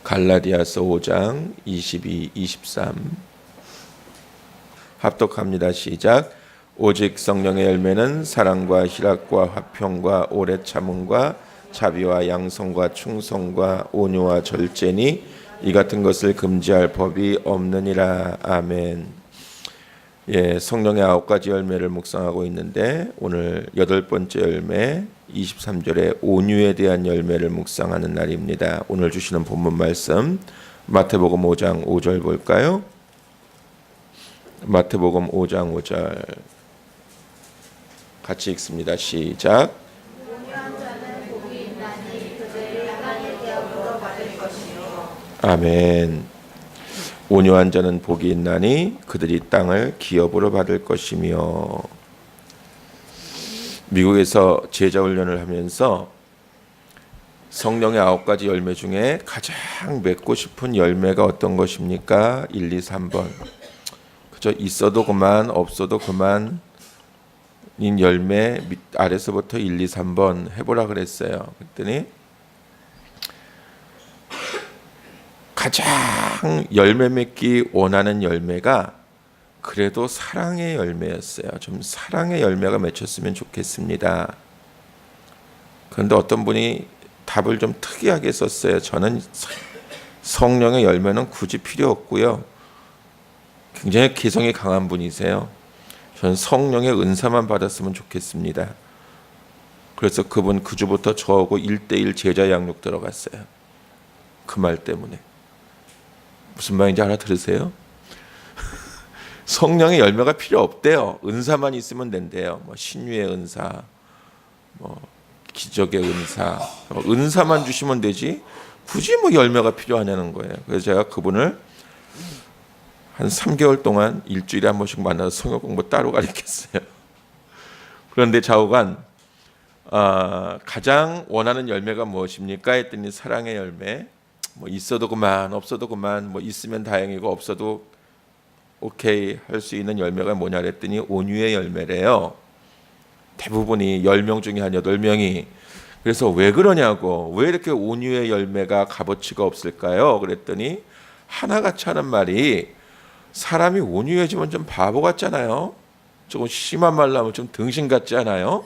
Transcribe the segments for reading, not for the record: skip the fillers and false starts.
갈라디아서 5장 22, 23 합독합니다. 시작. 오직 성령의 열매는 사랑과 희락과 화평과 오래 참음과 자비와 양성과 충성과 온유와 절제니 이 같은 것을 금지할 법이 없느니라. 아멘. 성령의 9가지 열매를 묵상하고 있는데 오늘 8번째 열매 23절에 온유에 대한 열매를 묵상하는 날입니다. 오늘 주시는 본문 말씀 마태복음 5장 5절 볼까요? 마태복음 5장 5절 같이 읽습니다. 시작. 아멘. 온유한 자는 복이 있나니 그들이 땅을 기업으로 받을 것이며. 미국에서 제자 훈련을 하면서 성령의 9가지 열매 중에 가장 맺고 싶은 열매가 어떤 것입니까? 1, 2, 3번. 그저 있어도 그만 없어도 그만인 열매 밑 아래서부터 1, 2, 3번 해보라 그랬어요. 그랬더니 가장 열매 맺기 원하는 열매가 그래도 사랑의 열매였어요. 좀 사랑의 열매가 맺혔으면 좋겠습니다. 그런데 어떤 분이 답을 좀 특이하게 썼어요. 저는 성령의 열매는 굳이 필요 없고요. 굉장히 개성이 강한 분이세요. 저는 성령의 은사만 받았으면 좋겠습니다. 그래서 그분 그 주부터 저하고 1:1 제자 양육 들어갔어요. 그 말 때문에. 무슨 말인지 알아들으세요? 성령의 열매가 필요 없대요. 은사만 있으면 된대요. 신유의 은사, 기적의 은사, 은사만 주시면 되지 굳이 열매가 필요하냐는 거예요. 그래서 제가 그분을 한 3개월 동안 일주일에 한 번씩 만나서 성경 공부 따로 가르쳤어요. 그런데 좌우간 가장 원하는 열매가 무엇입니까? 했더니 사랑의 열매. 있어도 그만 없어도 그만 있으면 다행이고 없어도 오케이 할 수 있는 열매가 뭐냐 그랬더니 온유의 열매래요. 대부분이 10명 중에 한 8명이. 그래서 왜 그러냐고, 왜 이렇게 온유의 열매가 값어치가 없을까요? 그랬더니 하나같이 하는 말이, 사람이 온유해지면 좀 바보 같잖아요. 조금 심한 말로 하면 좀 등신 같지 않아요?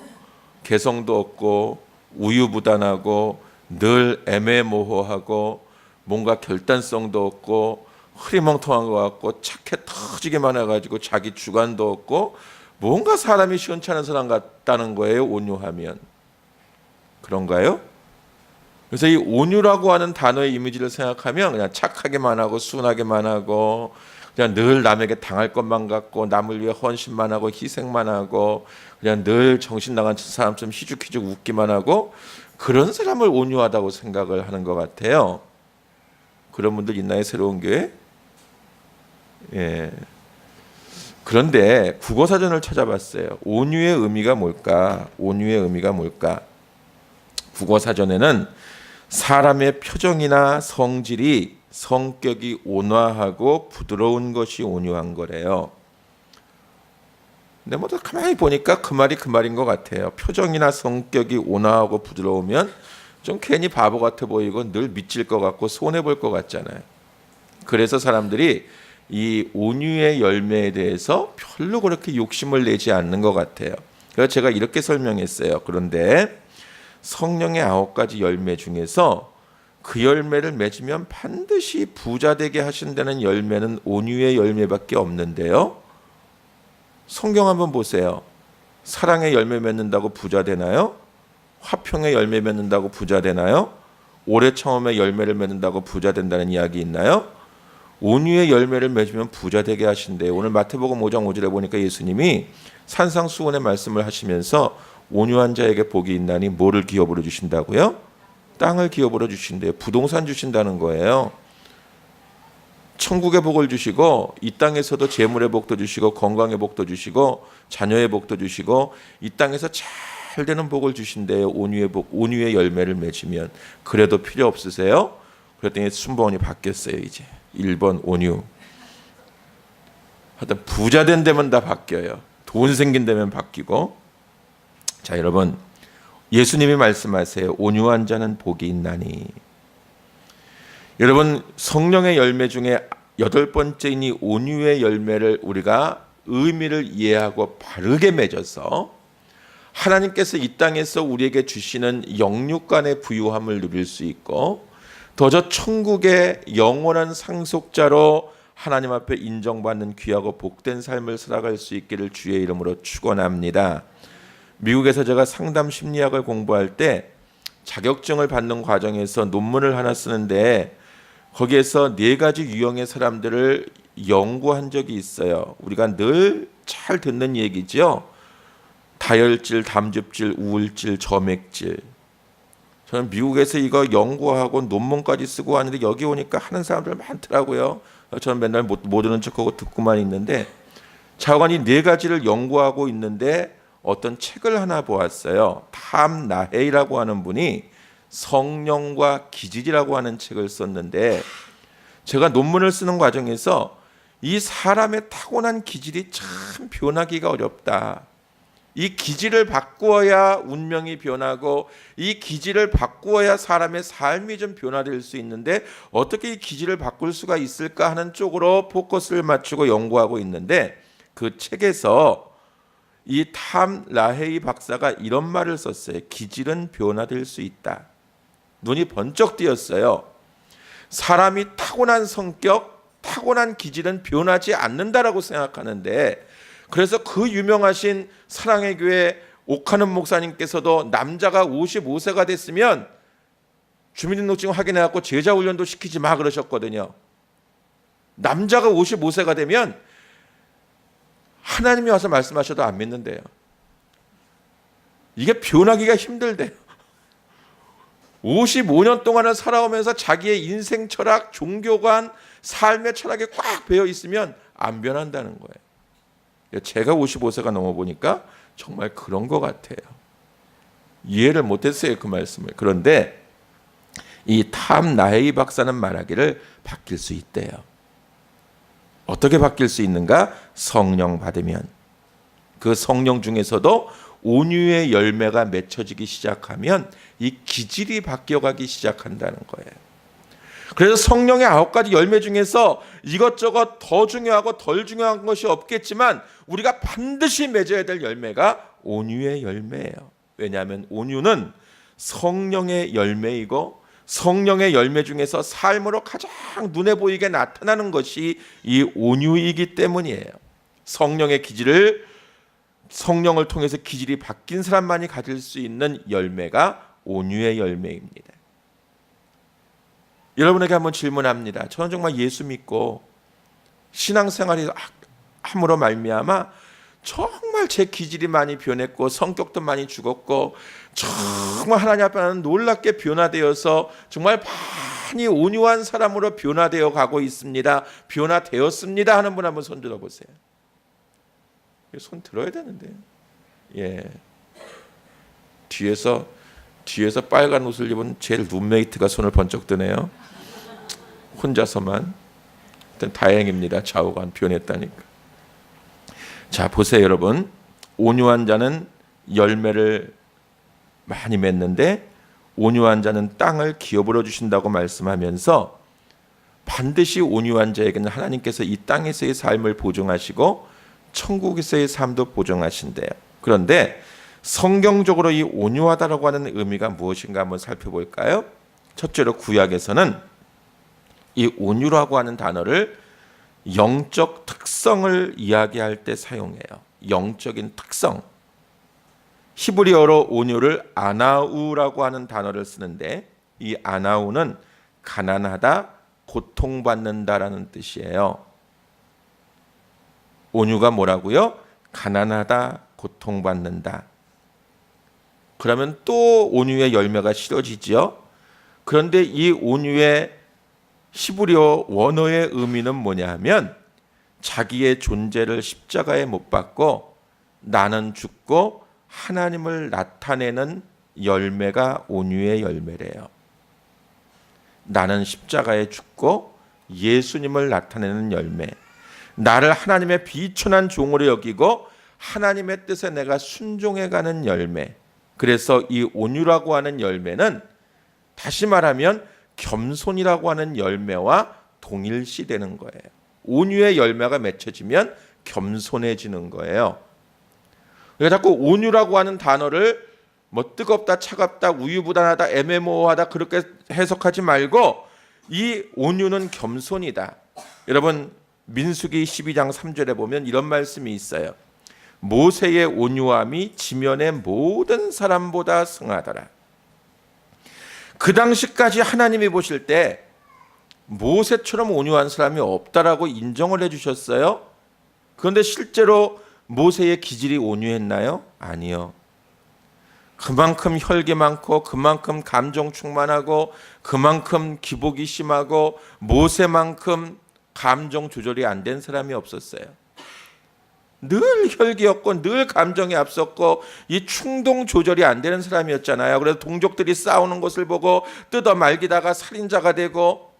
개성도 없고 우유부단하고 늘 애매모호하고 뭔가 결단성도 없고 흐리멍텅한 것 같고 착해 터지게 많아가지고 자기 주관도 없고 뭔가 사람이 시원찮은 사람 같다는 거예요. 온유하면. 그런가요? 그래서 이 온유라고 하는 단어의 이미지를 생각하면 그냥 착하게만 하고 순하게만 하고 그냥 늘 남에게 당할 것만 같고 남을 위해 헌신만 하고 희생만 하고 그냥 늘 정신 나간 사람처럼 희죽희죽 웃기만 하고 그런 사람을 온유하다고 생각을 하는 것 같아요. 그런 분들 있나요? 새로운 교회? 그런데 국어사전을 찾아봤어요. 온유의 의미가 뭘까? 온유의 의미가 뭘까? 국어사전에는 사람의 표정이나 성질이 성격이 온화하고 부드러운 것이 온유한 거래요. 근데 가만히 보니까 그 말이 그 말인 것 같아요. 표정이나 성격이 온화하고 부드러우면 좀 괜히 바보 같아 보이고 늘 미칠 것 같고 손해볼 것 같잖아요. 그래서 사람들이 이 온유의 열매에 대해서 별로 그렇게 욕심을 내지 않는 것 같아요. 그래서 제가 이렇게 설명했어요. 그런데 성령의 9가지 열매 중에서 그 열매를 맺으면 반드시 부자 되게 하신다는 열매는 온유의 열매밖에 없는데요. 성경 한번 보세요. 사랑의 열매 맺는다고 부자 되나요? 화평의 열매 맺는다고 부자 되나요? 오래 참음의 열매를 맺는다고 부자 된다는 이야기 있나요? 온유의 열매를 맺으면 부자 되게 하신대요. 오늘 마태복음 5장 5절에 보니까 예수님이 산상수훈의 말씀을 하시면서 온유한 자에게 복이 있나니 뭐를 기업으로 주신다고요? 땅을 기업으로 주신대요. 부동산 주신다는 거예요. 천국의 복을 주시고 이 땅에서도 재물의 복도 주시고 건강의 복도 주시고 자녀의 복도 주시고 이 땅에서 잘 되는 복을 주신대요. 온유의 복, 온유의 열매를 맺으면. 그래도 필요 없으세요? 그랬더니 순번이 바뀌었어요. 이제 1번 온유. 하여튼 부자 된 데면 다 바뀌어요. 돈 생긴 데면 바뀌고. 자, 여러분, 예수님이 말씀하세요. 온유한 자는 복이 있나니. 여러분, 성령의 열매 중에 8번째인 이 온유의 열매를 우리가 의미를 이해하고 바르게 맺어서 하나님께서 이 땅에서 우리에게 주시는 영육간의 부유함을 누릴 수 있고 더 저 천국의 영원한 상속자로 하나님 앞에 인정받는 귀하고 복된 삶을 살아갈 수 있기를 주의 이름으로 축원합니다. 미국에서 제가 상담 심리학을 공부할 때 자격증을 받는 과정에서 논문을 하나 쓰는데 거기에서 4가지 유형의 사람들을 연구한 적이 있어요. 우리가 늘 잘 듣는 얘기죠. 다혈질, 담즙질, 우울질, 점액질. 저는 미국에서 이거 연구하고 논문까지 쓰고 왔는데 여기 오니까 하는 사람들 많더라고요. 저는 맨날 못 듣는 척하고 듣고만 있는데 자관이 4가지를 연구하고 있는데 어떤 책을 하나 보았어요. 탐 나헤이라고 하는 분이 성령과 기질이라고 하는 책을 썼는데 제가 논문을 쓰는 과정에서 이 사람의 타고난 기질이 참 변하기가 어렵다. 이 기질을 바꾸어야 운명이 변하고 이 기질을 바꾸어야 사람의 삶이 좀 변화될 수 있는데 어떻게 이 기질을 바꿀 수가 있을까 하는 쪽으로 포커스를 맞추고 연구하고 있는데 그 책에서 이 탐 라헤이 박사가 이런 말을 썼어요. 기질은 변화될 수 있다. 눈이 번쩍 띄었어요. 사람이 타고난 성격, 타고난 기질은 변하지 않는다라고 생각하는데 그래서 그 유명하신 사랑의 교회 옥하는 목사님께서도 남자가 55세가 됐으면 주민등록증 확인해갖고 제자 훈련도 시키지 마 그러셨거든요. 남자가 55세가 되면 하나님이 와서 말씀하셔도 안 믿는데요. 이게 변하기가 힘들대요. 55년 동안을 살아오면서 자기의 인생 철학, 종교관, 삶의 철학에 꽉 배어 있으면 안 변한다는 거예요. 제가 55세가 넘어보니까 정말 그런 것 같아요. 이해를 못했어요, 그 말씀을. 그런데 이 탐 나헤이 박사는 말하기를 바뀔 수 있대요. 어떻게 바뀔 수 있는가? 성령 받으면. 그 성령 중에서도 온유의 열매가 맺혀지기 시작하면 이 기질이 바뀌어가기 시작한다는 거예요. 그래서 성령의 9가지 열매 중에서 이것저것 더 중요하고 덜 중요한 것이 없겠지만 우리가 반드시 맺어야 될 열매가 온유의 열매예요. 왜냐하면 온유는 성령의 열매이고 성령의 열매 중에서 삶으로 가장 눈에 보이게 나타나는 것이 이 온유이기 때문이에요. 성령의 기질을 성령을 통해서 기질이 바뀐 사람만이 가질 수 있는 열매가 온유의 열매입니다. 여러분에게 한번 질문합니다. 저는 정말 예수 믿고 신앙생활이 함으로 말미암아 정말 제 기질이 많이 변했고 성격도 많이 죽었고 정말 하나님 앞에는 놀랍게 변화되어서 정말 많이 온유한 사람으로 변화되어 가고 있습니다. 변화되었습니다 하는 분 한번 손 들어보세요. 손 들어야 되는데. 예. 뒤에서 빨간 옷을 입은 제 룸메이트가 손을 번쩍 드네요. 혼자서만. 일단 다행입니다. 좌우가 변했다니까. 자, 보세요, 여러분. 온유한 자는 열매를 많이 맺는데 온유한 자는 땅을 기업으로 주신다고 말씀하면서 반드시 온유한 자에게는 하나님께서 이 땅에서의 삶을 보증하시고 천국에서의 삶도 보증하신대요. 그런데 성경적으로 이 온유하다라고 하는 의미가 무엇인가 한번 살펴볼까요? 첫째로 구약에서는 이 온유라고 하는 단어를 영적 특성을 이야기할 때 사용해요. 영적인 특성. 히브리어로 온유를 아나우라고 하는 단어를 쓰는데 이 아나우는 가난하다, 고통받는다라는 뜻이에요. 온유가 뭐라고요? 가난하다, 고통받는다. 그러면 또 온유의 열매가 실어지죠. 그런데 이 온유의 히브리어 원어의 의미는 뭐냐 하면 자기의 존재를 십자가에 못 박고 나는 죽고 하나님을 나타내는 열매가 온유의 열매래요. 나는 십자가에 죽고 예수님을 나타내는 열매. 나를 하나님의 비천한 종으로 여기고 하나님의 뜻에 내가 순종해가는 열매. 그래서 이 온유라고 하는 열매는 다시 말하면 겸손이라고 하는 열매와 동일시되는 거예요. 온유의 열매가 맺혀지면 겸손해지는 거예요. 그러니까 자꾸 온유라고 하는 단어를 뭐 뜨겁다, 차갑다, 우유부단하다, 애매모호하다 그렇게 해석하지 말고 이 온유는 겸손이다. 여러분 민수기 12장 3절에 보면 이런 말씀이 있어요. 모세의 온유함이 지면의 모든 사람보다 승하더라. 그 당시까지 하나님이 보실 때 모세처럼 온유한 사람이 없다라고 인정을 해주셨어요. 그런데 실제로 모세의 기질이 온유했나요? 아니요. 그만큼 혈기 많고 그만큼 감정 충만하고 그만큼 기복이 심하고 모세만큼 감정 조절이 안 된 사람이 없었어요. 늘 혈기였고 늘 감정이 앞섰고 이 충동 조절이 안 되는 사람이었잖아요. 그래서 동족들이 싸우는 것을 보고 뜯어 말기다가 살인자가 되고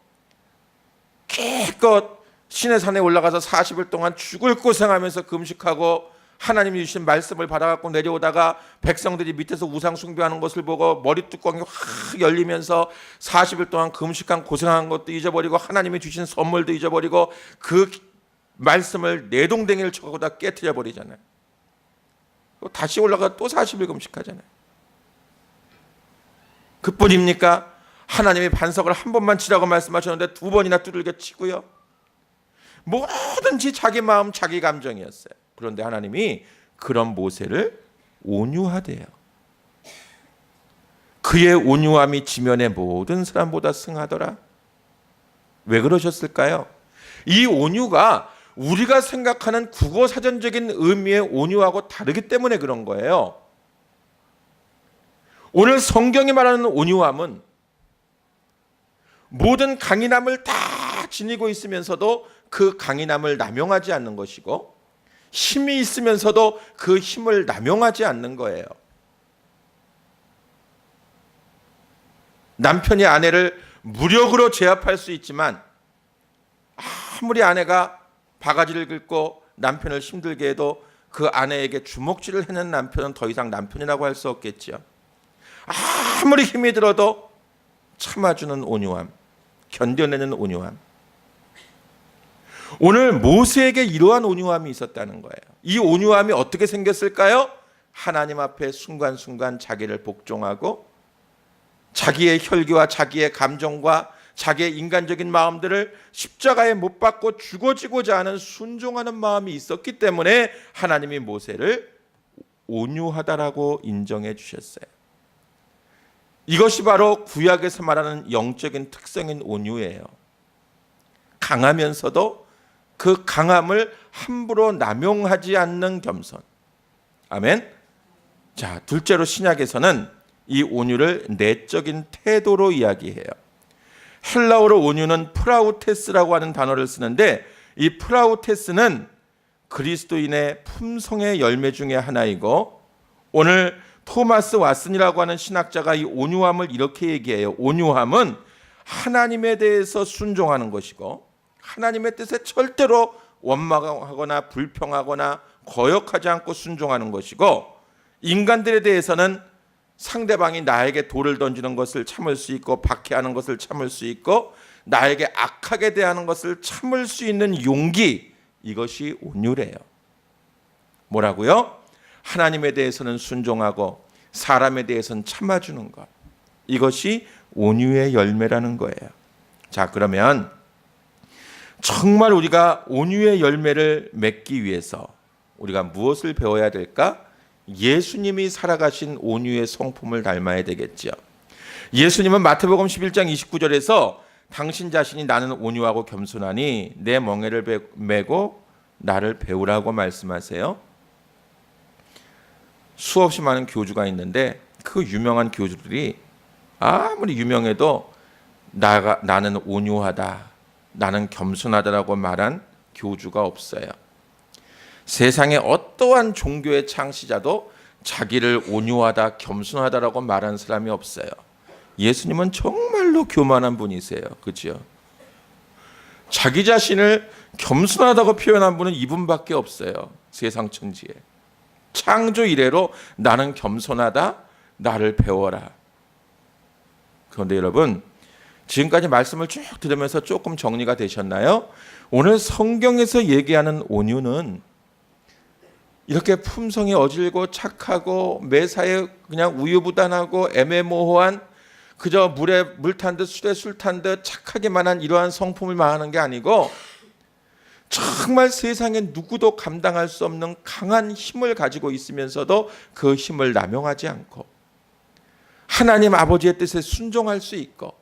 기껏 시내산에 올라가서 40일 동안 죽을 고생하면서 금식하고 하나님이 주신 말씀을 받아갖고 내려오다가 백성들이 밑에서 우상 숭배하는 것을 보고 머리 뚜껑이 확 열리면서 40일 동안 금식한 고생한 것도 잊어버리고 하나님이 주신 선물도 잊어버리고 그 말씀을 내동댕이를 쳐갖고 다 깨트려 버리잖아요. 다시 올라가 또 40일 금식하잖아요. 그뿐입니까? 하나님이 반석을 한 번만 치라고 말씀하셨는데 두 번이나 두들겨 치고요. 뭐든지 자기 마음 자기 감정이었어요. 그런데 하나님이 그런 모세를 온유하대요. 그의 온유함이 지면의 모든 사람보다 승하더라. 왜 그러셨을까요? 이 온유가 우리가 생각하는 국어사전적인 의미의 온유하고 다르기 때문에 그런 거예요. 오늘 성경이 말하는 온유함은 모든 강인함을 다 지니고 있으면서도 그 강인함을 남용하지 않는 것이고 힘이 있으면서도 그 힘을 남용하지 않는 거예요. 남편이 아내를 무력으로 제압할 수 있지만 아무리 아내가 바가지를 긁고 남편을 힘들게 해도 그 아내에게 주먹질을 해낸 남편은 더 이상 남편이라고 할 수 없겠죠. 아무리 힘이 들어도 참아주는 온유함, 견뎌내는 온유함. 오늘 모세에게 이러한 온유함이 있었다는 거예요. 이 온유함이 어떻게 생겼을까요? 하나님 앞에 순간순간 자기를 복종하고 자기의 혈기와 자기의 감정과 자기의 인간적인 마음들을 십자가에 못 박고 죽어지고자 하는 순종하는 마음이 있었기 때문에 하나님이 모세를 온유하다라고 인정해 주셨어요. 이것이 바로 구약에서 말하는 영적인 특성인 온유예요. 강하면서도 그 강함을 함부로 남용하지 않는 겸손. 아멘. 자, 둘째로 신약에서는 이 온유를 내적인 태도로 이야기해요. 헬라어로 온유는 프라우테스라고 하는 단어를 쓰는데 이 프라우테스는 그리스도인의 품성의 열매 중에 하나이고 오늘 토마스 왓슨이라고 하는 신학자가 이 온유함을 이렇게 얘기해요. 온유함은 하나님에 대해서 순종하는 것이고 하나님의 뜻에 절대로 원망하거나 불평하거나 거역하지 않고 순종하는 것이고 인간들에 대해서는 상대방이 나에게 돌을 던지는 것을 참을 수 있고 박해하는 것을 참을 수 있고 나에게 악하게 대하는 것을 참을 수 있는 용기, 이것이 온유래요. 뭐라고요? 하나님에 대해서는 순종하고 사람에 대해서는 참아주는 것, 이것이 온유의 열매라는 거예요. 자, 그러면 정말 우리가 온유의 열매를 맺기 위해서 우리가 무엇을 배워야 될까? 예수님이 살아가신 온유의 성품을 닮아야 되겠죠. 예수님은 마태복음 11장 29절에서 당신 자신이 나는 온유하고 겸손하니 내 멍에를 메고 나를 배우라고 말씀하세요. 수없이 많은 교주가 있는데 그 유명한 교주들이 아무리 유명해도 나는 온유하다, 나는 겸손하다라고 말한 교주가 없어요. 세상에 어떠한 종교의 창시자도 자기를 온유하다, 겸손하다라고 말한 사람이 없어요. 예수님은 정말로 교만한 분이세요. 그렇죠? 자기 자신을 겸손하다고 표현한 분은 이분밖에 없어요. 세상 천지에. 창조 이래로 나는 겸손하다, 나를 배워라. 그런데 여러분, 지금까지 말씀을 쭉 들으면서 조금 정리가 되셨나요? 오늘 성경에서 얘기하는 온유는 이렇게 품성이 어질고 착하고 매사에 그냥 우유부단하고 애매모호한 그저 물에 물 탄 듯 술에 술 탄 듯 착하기만 한 이러한 성품을 말하는 게 아니고 정말 세상에 누구도 감당할 수 없는 강한 힘을 가지고 있으면서도 그 힘을 남용하지 않고 하나님 아버지의 뜻에 순종할 수 있고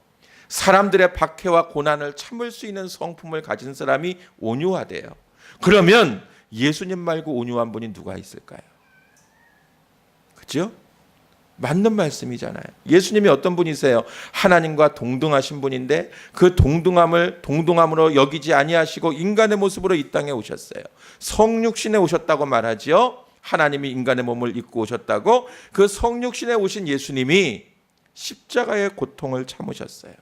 사람들의 박해와 고난을 참을 수 있는 성품을 가진 사람이 온유하대요. 그러면 예수님 말고 온유한 분이 누가 있을까요? 그렇죠? 맞는 말씀이잖아요. 예수님이 어떤 분이세요? 하나님과 동등하신 분인데 그 동등함을 동등함으로 여기지 아니하시고 인간의 모습으로 이 땅에 오셨어요. 성육신에 오셨다고 말하지요. 하나님이 인간의 몸을 입고 오셨다고. 그 성육신에 오신 예수님이 십자가의 고통을 참으셨어요.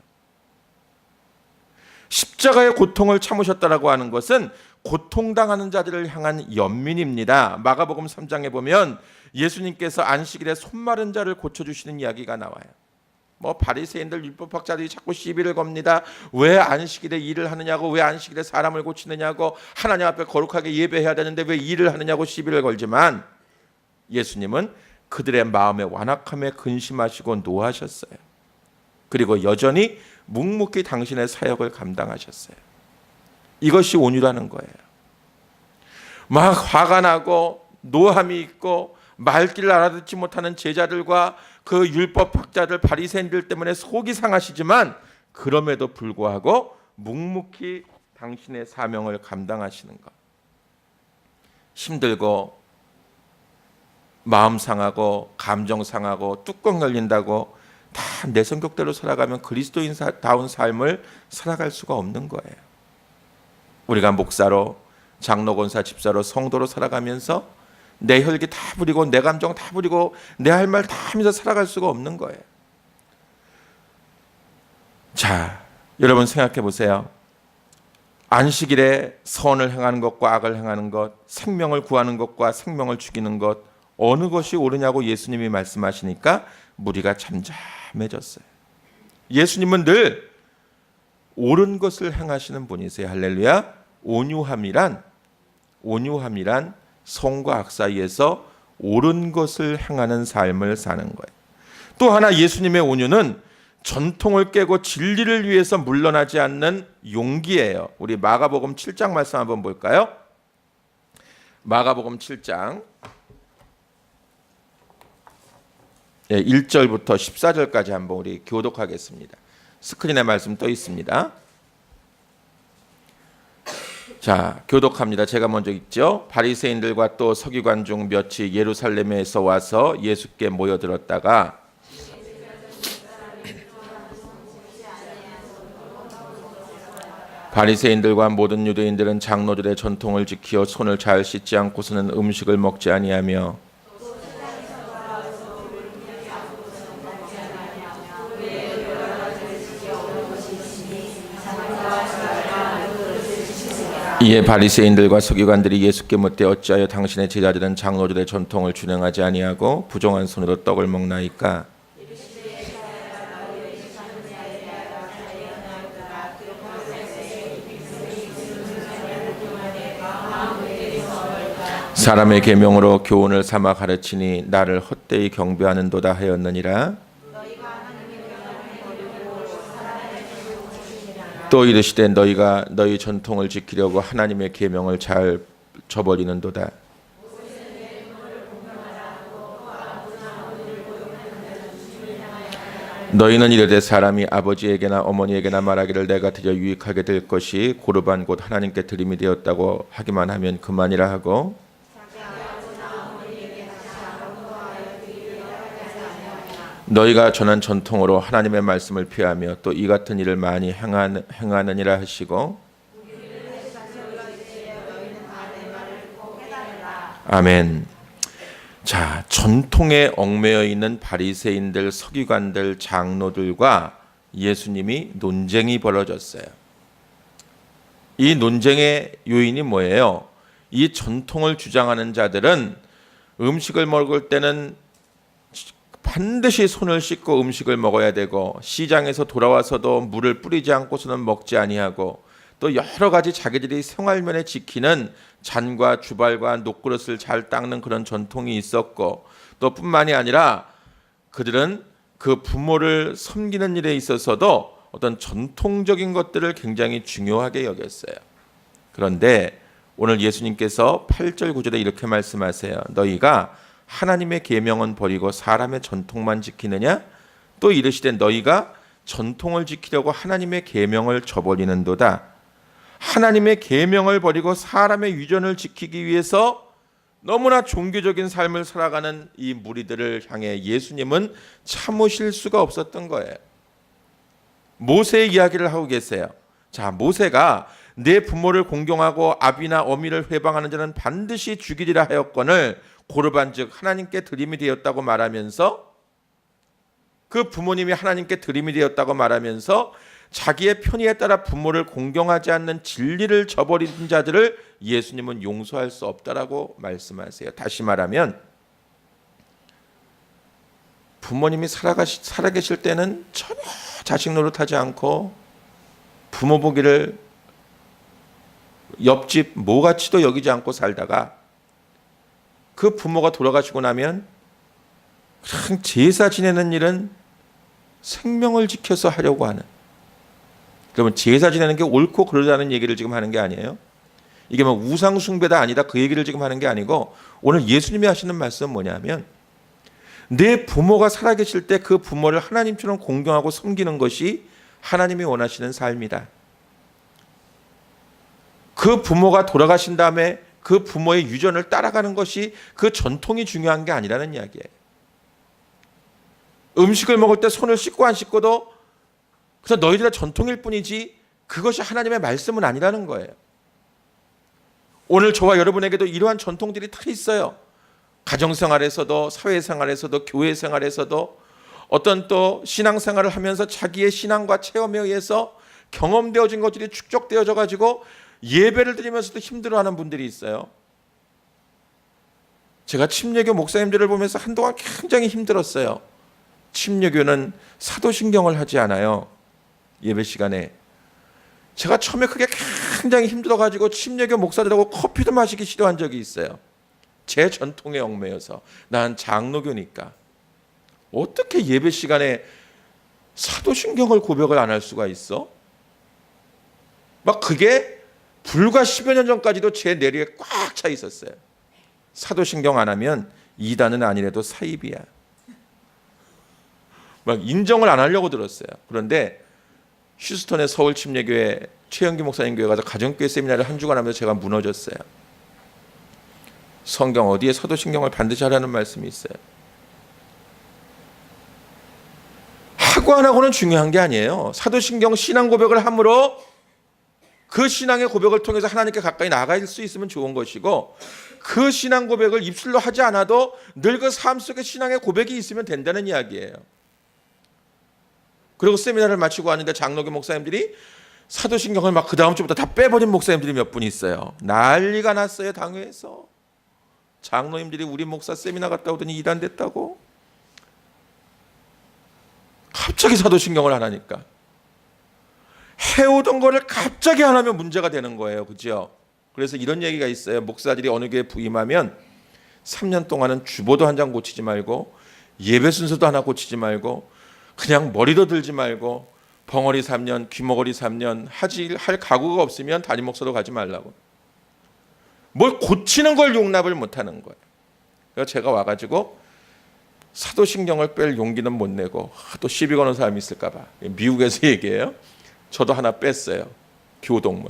십자가의 고통을 참으셨다라고 하는 것은 고통당하는 자들을 향한 연민입니다. 마가복음 3장에 보면 예수님께서 안식일에 손 마른 자를 고쳐주시는 이야기가 나와요. 바리새인들 율법학자들이 자꾸 시비를 겁니다. 왜 안식일에 일을 하느냐고, 왜 안식일에 사람을 고치느냐고, 하나님 앞에 거룩하게 예배해야 되는데 왜 일을 하느냐고 시비를 걸지만 예수님은 그들의 마음의 완악함에 근심하시고 노하셨어요. 그리고 여전히 묵묵히 당신의 사역을 감당하셨어요. 이것이 온유라는 거예요. 막 화가 나고 노함이 있고 말귀를 알아듣지 못하는 제자들과 그 율법학자들 바리새인들 때문에 속이 상하시지만 그럼에도 불구하고 묵묵히 당신의 사명을 감당하시는 것. 힘들고 마음 상하고 감정 상하고 뚜껑 열린다고 다 내 성격대로 살아가면 그리스도인다운 삶을 살아갈 수가 없는 거예요. 우리가 목사로, 장로, 권사, 집사로, 성도로 살아가면서 내 혈기 다 부리고 내 감정 다 부리고 내 할 말 다 하면서 살아갈 수가 없는 거예요. 자, 여러분 생각해 보세요. 안식일에 선을 행하는 것과 악을 행하는 것, 생명을 구하는 것과 생명을 죽이는 것, 어느 것이 옳으냐고 예수님이 말씀하시니까 무리가 잠잠해졌어요. 예수님은 늘 옳은 것을 행하시는 분이세요. 할렐루야. 온유함이란 선과 악 사이에서 옳은 것을 행하는 삶을 사는 거예요. 또 하나 예수님의 온유는 전통을 깨고 진리를 위해서 물러나지 않는 용기예요. 우리 마가복음 7장 말씀 한번 볼까요? 마가복음 7장 1절부터 14절까지 한번 우리 교독하겠습니다. 스크린에 말씀 떠 있습니다. 자, 교독합니다. 제가 먼저 읽죠. 바리새인들과 또 서기관 중 몇이 예루살렘에서 와서 예수께 모여들었다가 바리새인들과 모든 유대인들은 장로들의 전통을 지키어 손을 잘 씻지 않고서는 음식을 먹지 아니하며 이에 바리새인들과 서기관들이 예수께 묻되 어찌하여 당신의 제자들은 장로들의 전통을 준행하지 아니하고 부정한 손으로 떡을 먹나이까? 사람의 계명으로 교훈을 삼아 가르치니 나를 헛되이 경배하는도다 하였느니라. 또 이르시되 너희가 너희 전통을 지키려고 하나님의 계명을 잘 저버리는도다. 너희는 이르되 사람이 아버지에게나 어머니에게나 말하기를 내가 드려 유익하게 될 것이 고르반 곧 하나님께 드림이 되었다고 하기만 하면 그만이라 하고 너희가 전한 전통으로 하나님의 말씀을 피하며 또 이 같은 일을 많이 행하느니라 하시고 아멘. 자, 전통에 얽매여 있는 바리새인들, 서기관들, 장로들과 예수님이 논쟁이 벌어졌어요. 이 논쟁의 요인이 뭐예요? 이 전통을 주장하는 자들은 음식을 먹을 때는 반드시 손을 씻고 음식을 먹어야 되고 시장에서 돌아와서도 물을 뿌리지 않고서는 먹지 아니하고 또 여러 가지 자기들이 생활면에 지키는 잔과 주발과 녹그릇을 잘 닦는 그런 전통이 있었고 또 뿐만이 아니라 그들은 그 부모를 섬기는 일에 있어서도 어떤 전통적인 것들을 굉장히 중요하게 여겼어요. 그런데 오늘 예수님께서 8절 9절에 이렇게 말씀하세요. 너희가 하나님의 계명은 버리고 사람의 전통만 지키느냐? 또 이르시되 너희가 전통을 지키려고 하나님의 계명을 저버리는도다. 하나님의 계명을 버리고 사람의 유전을 지키기 위해서 너무나 종교적인 삶을 살아가는 이 무리들을 향해 예수님은 참으실 수가 없었던 거예요. 모세의 이야기를 하고 계세요. 자, 모세가 내 부모를 공경하고 아비나 어미를 회방하는 자는 반드시 죽이리라 하였거늘 고르반즉 하나님께 드림이 되었다고 말하면서 그 부모님이 하나님께 드림이 되었다고 말하면서 자기의 편의에 따라 부모를 공경하지 않는 진리를 저버린 자들을 예수님은 용서할 수 없다라고 말씀하세요. 다시 말하면 부모님이 살아계실 때는 전혀 자식 노릇하지 않고 부모 보기를 옆집 모같이도 여기지 않고 살다가 그 부모가 돌아가시고 나면 그냥 제사 지내는 일은 생명을 지켜서 하려고 하는, 그러면 제사 지내는 게 옳고 그러다는 얘기를 지금 하는 게 아니에요. 이게 뭐 우상 숭배다 아니다 그 얘기를 지금 하는 게 아니고 오늘 예수님이 하시는 말씀은 뭐냐면 내 부모가 살아계실 때 그 부모를 하나님처럼 공경하고 섬기는 것이 하나님이 원하시는 삶이다. 그 부모가 돌아가신 다음에 그 부모의 유전을 따라가는 것이 그 전통이 중요한 게 아니라는 이야기예요. 음식을 먹을 때 손을 씻고 안 씻고도 그래서 너희들의 전통일 뿐이지 그것이 하나님의 말씀은 아니라는 거예요. 오늘 저와 여러분에게도 이러한 전통들이 다 있어요. 가정생활에서도 사회생활에서도 교회생활에서도 어떤 또 신앙생활을 하면서 자기의 신앙과 체험에 의해서 경험되어진 것들이 축적되어져 가지고 예배를 드리면서도 힘들어하는 분들이 있어요. 제가 침례교 목사님들을 보면서 한동안 굉장히 힘들었어요. 침례교는 사도신경을 하지 않아요. 예배 시간에. 제가 처음에 그게 굉장히 힘들어가지고 침례교 목사들하고 커피도 마시기 싫어한 적이 있어요. 제 전통에 얽매여서. 난 장로교니까. 어떻게 예배 시간에 사도신경을 고백을 안 할 수가 있어? 막 그게 불과 10여 년 전까지도 제 내리에 꽉 차 있었어요. 사도신경 안 하면 이단은 아니래도 사입이야. 막 인정을 안 하려고 들었어요. 그런데 휴스턴의 서울 침례교회 최영기 목사님 교회 가서 가정교회 세미나를 한 주간 하면서 제가 무너졌어요. 성경 어디에 사도신경을 반드시 하라는 말씀이 있어요. 하고 안 하고는 중요한 게 아니에요. 사도신경 신앙 고백을 함으로 그 신앙의 고백을 통해서 하나님께 가까이 나아갈 수 있으면 좋은 것이고 그 신앙 고백을 입술로 하지 않아도 늘 그 삶 속에 신앙의 고백이 있으면 된다는 이야기예요. 그리고 세미나를 마치고 왔는데 장로교 목사님들이 사도신경을 막 그 다음 주부터 다 빼버린 목사님들이 몇 분 있어요. 난리가 났어요. 당회에서. 장로님들이 우리 목사 세미나 갔다 오더니 이단됐다고. 갑자기 사도신경을 안 하니까. 해오던 거를 갑자기 안 하면 문제가 되는 거예요. 그죠? 그래서 이런 얘기가 있어요. 목사들이 어느 교회 부임하면 3년 동안은 주보도 한 장 고치지 말고 예배 순서도 하나 고치지 말고 그냥 머리도 들지 말고 벙어리 3년, 귀머거리 3년 할 각오가 없으면 담임 목사도 가지 말라고. 뭘 고치는 걸 용납을 못하는 거예요. 그래서 제가 와가지고 사도신경을 뺄 용기는 못 내고 또 시비 거는 사람이 있을까 봐. 미국에서 얘기해요. 저도 하나 뺐어요. 교동문.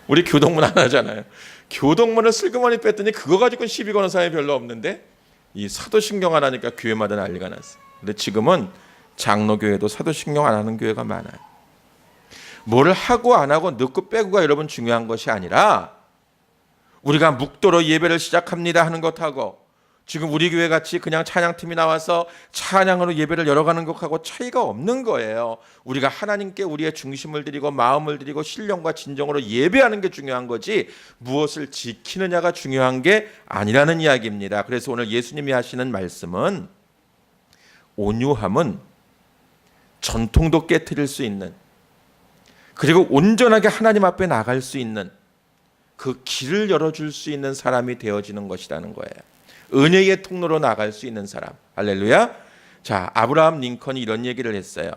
우리 교동문 안 하잖아요. 교동문을 슬그머니 뺐더니 그거 가지고 시비 거는 사람이 별로 없는데 이 사도신경 안 하니까 교회마다 난리가 났어요. 근데 지금은 장로교회도 사도신경 안 하는 교회가 많아요. 뭐를 하고 안 하고 넣고 빼고가 여러분 중요한 것이 아니라 우리가 묵도로 예배를 시작합니다 하는 것하고 지금 우리 교회 같이 그냥 찬양팀이 나와서 찬양으로 예배를 열어가는 것하고 차이가 없는 거예요. 우리가 하나님께 우리의 중심을 드리고 마음을 드리고 신령과 진정으로 예배하는 게 중요한 거지 무엇을 지키느냐가 중요한 게 아니라는 이야기입니다. 그래서 오늘 예수님이 하시는 말씀은 온유함은 전통도 깨트릴 수 있는, 그리고 온전하게 하나님 앞에 나갈 수 있는 그 길을 열어줄 수 있는 사람이 되어지는 것이라는 거예요. 은혜의 통로로 나갈 수 있는 사람. 할렐루야. 자, 아브라함 링컨이 이런 얘기를 했어요.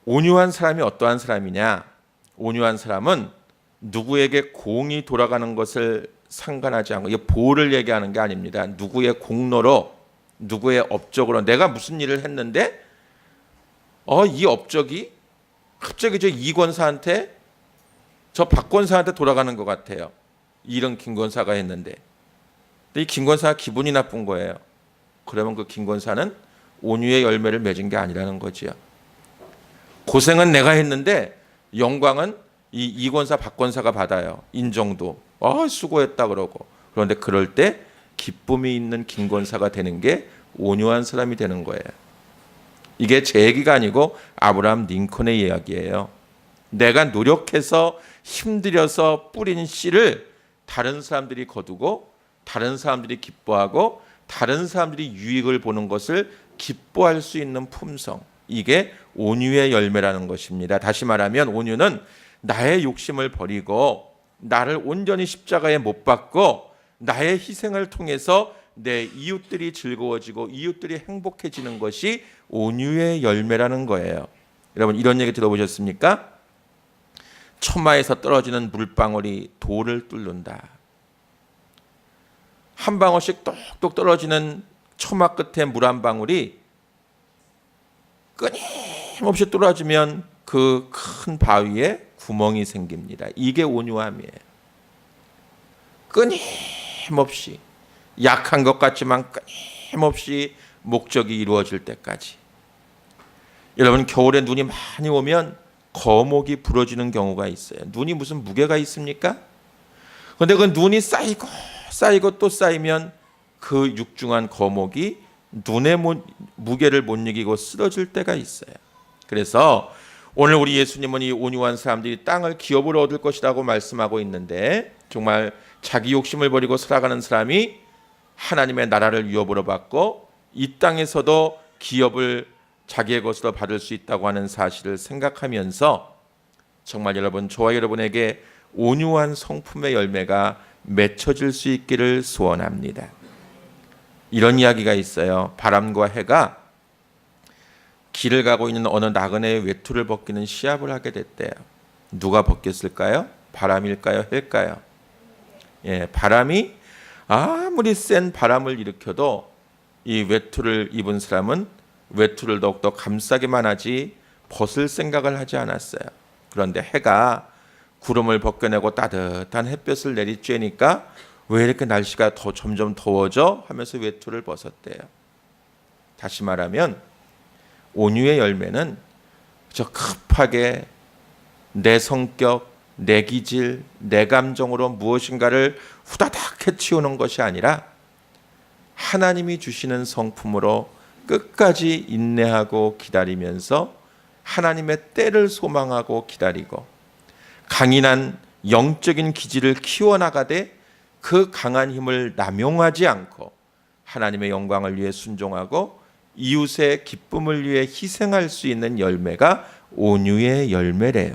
온유한 사람이 어떠한 사람이냐? 온유한 사람은 누구에게 공이 돌아가는 것을 상관하지 않고, 이게 보호를 얘기하는 게 아닙니다. 누구의 공로로, 누구의 업적으로 내가 무슨 일을 했는데 이 업적이 갑자기 저 이 권사한테, 저 박 권사한테 돌아가는 것 같아요. 이런 김 권사가 했는데. 이 김 권사가 기분이 나쁜 거예요. 그러면 그 김 권사는 온유의 열매를 맺은 게 아니라는 거지요. 고생은 내가 했는데 영광은 이 권사 박 권사가 받아요. 인정도. 수고했다 그러고. 그런데 그럴 때 기쁨이 있는 김 권사가 되는 게 온유한 사람이 되는 거예요. 이게 제 얘기가 아니고 아브라함 링컨의 이야기예요. 내가 노력해서 힘들여서 뿌린 씨를 다른 사람들이 거두고 다른 사람들이 기뻐하고 다른 사람들이 유익을 보는 것을 기뻐할 수 있는 품성, 이게 온유의 열매라는 것입니다. 다시 말하면 온유는 나의 욕심을 버리고 나를 온전히 십자가에 못 박고 나의 희생을 통해서 내 이웃들이 즐거워지고 이웃들이 행복해지는 것이 온유의 열매라는 거예요. 여러분 이런 얘기 들어보셨습니까? 처마에서 떨어지는 물방울이 돌을 뚫는다. 한 방울씩 똑똑 떨어지는 처마 끝에 물 한 방울이 끊임없이 떨어지면 그 큰 바위에 구멍이 생깁니다. 이게 온유함이에요. 끊임없이 약한 것 같지만 끊임없이 목적이 이루어질 때까지. 여러분 겨울에 눈이 많이 오면 거목이 부러지는 경우가 있어요. 눈이 무슨 무게가 있습니까? 그런데 그 눈이 쌓이고 또 쌓이면 그 육중한 거목이 눈의 무게를 못 이기고 쓰러질 때가 있어요. 그래서 오늘 우리 예수님은 이 온유한 사람들이 땅을 기업으로 얻을 것이라고 말씀하고 있는데, 정말 자기 욕심을 버리고 살아가는 사람이 하나님의 나라를 위협으로 받고 이 땅에서도 기업을 자기의 것으로 받을 수 있다고 하는 사실을 생각하면서 정말 여러분, 저와 여러분에게 온유한 성품의 열매가 맺혀질 수 있기를 소원합니다. 이런 이야기가 있어요. 바람과 해가 길을 가고 있는 어느 나그네의 외투를 벗기는 시합을 하게 됐대요. 누가 벗겼을까요? 바람일까요? 해일까요? 바람이 아무리 센 바람을 일으켜도 이 외투를 입은 사람은 외투를 더욱더 감싸기만 하지 벗을 생각을 하지 않았어요. 그런데 해가 구름을 벗겨내고 따뜻한 햇볕을 내리쬐니까 왜 이렇게 날씨가 점점 더워져? 하면서 외투를 벗었대요. 다시 말하면 온유의 열매는 저 급하게 내 성격, 내 기질, 내 감정으로 무엇인가를 후다닥 해치우는 것이 아니라 하나님이 주시는 성품으로 끝까지 인내하고 기다리면서 하나님의 때를 소망하고 기다리고 강인한 영적인 기질을 키워나가되 그 강한 힘을 남용하지 않고 하나님의 영광을 위해 순종하고 이웃의 기쁨을 위해 희생할 수 있는 열매가 온유의 열매래요.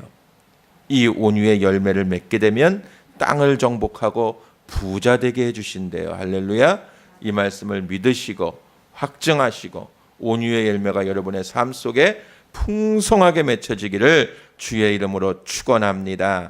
이 온유의 열매를 맺게 되면 땅을 정복하고 부자 되게 해주신대요. 할렐루야. 이 말씀을 믿으시고 확증하시고 온유의 열매가 여러분의 삶 속에 풍성하게 맺혀지기를 주의 이름으로 축원합니다.